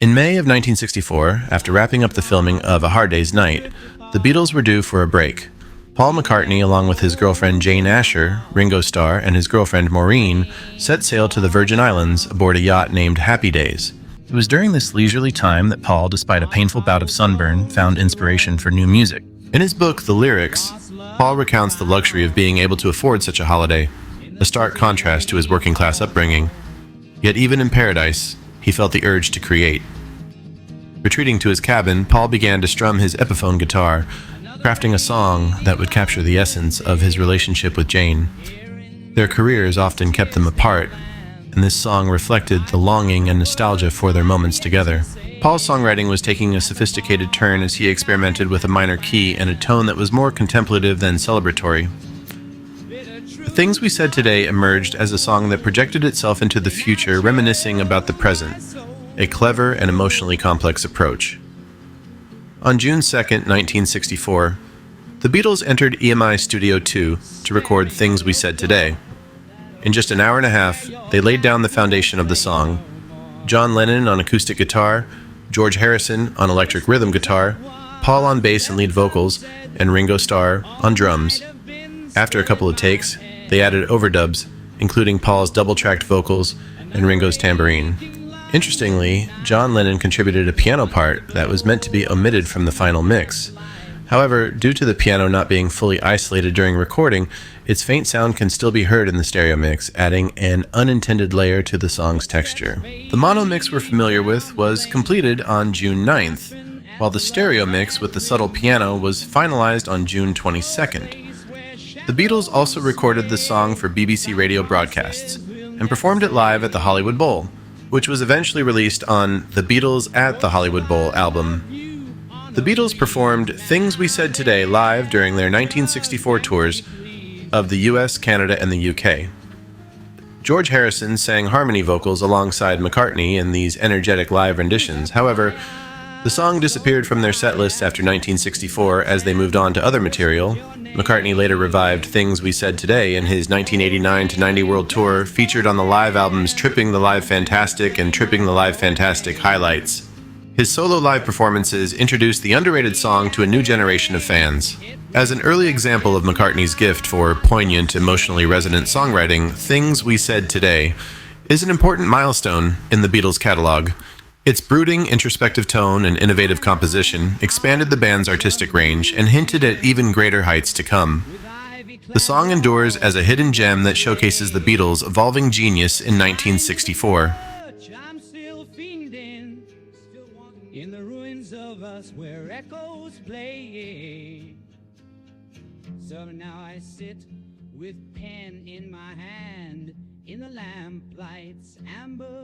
In May of 1964, after wrapping up the filming of A Hard Day's Night, the Beatles were due for a break. Paul McCartney, along with his girlfriend Jane Asher, Ringo Starr, and his girlfriend Maureen, set sail to the Virgin Islands aboard a yacht named Happy Days. It was during this leisurely time that Paul, despite a painful bout of sunburn, found inspiration for new music. In his book, The Lyrics, Paul recounts the luxury of being able to afford such a holiday, a stark contrast to his working-class upbringing. Yet even in paradise, he felt the urge to create. Retreating to his cabin, Paul began to strum his Epiphone guitar, crafting a song that would capture the essence of his relationship with Jane. Their careers often kept them apart, and this song reflected the longing and nostalgia for their moments together. Paul's songwriting was taking a sophisticated turn as he experimented with a minor key and a tone that was more contemplative than celebratory. The Things We Said Today emerged as a song that projected itself into the future, reminiscing about the present, a clever and emotionally complex approach. On June 2, 1964, the Beatles entered EMI Studio 2 to record Things We Said Today. In just an hour and a half, they laid down the foundation of the song. John Lennon on acoustic guitar, George Harrison on electric rhythm guitar, Paul on bass and lead vocals, and Ringo Starr on drums. After a couple of takes, they added overdubs, including Paul's double-tracked vocals and Ringo's tambourine. Interestingly, John Lennon contributed a piano part that was meant to be omitted from the final mix. However, due to the piano not being fully isolated during recording, its faint sound can still be heard in the stereo mix, adding an unintended layer to the song's texture. The mono mix we're familiar with was completed on June 9th, while the stereo mix with the subtle piano was finalized on June 22nd. The Beatles also recorded the song for BBC radio broadcasts and performed it live at the Hollywood Bowl, which was eventually released on the Beatles at the Hollywood Bowl album. The Beatles performed Things We Said Today live during their 1964 tours of the US, Canada, and the UK. George Harrison sang harmony vocals alongside McCartney in these energetic live renditions. However, the song disappeared from their set list after 1964 as they moved on to other material. McCartney later revived Things We Said Today in his 1989-90 World Tour, featured on the live albums Tripping the Live Fantastic and Tripping the Live Fantastic Highlights. His solo live performances introduced the underrated song to a new generation of fans. As an early example of McCartney's gift for poignant, emotionally resonant songwriting, Things We Said Today is an important milestone in the Beatles' catalog. Its brooding, introspective tone and innovative composition expanded the band's artistic range and hinted at even greater heights to come. The song endures as a hidden gem that showcases the Beatles' evolving genius in 1964. I'm still fiending in the ruins of us where echoes play. So now I sit with pen in my hand in the lamplight's amber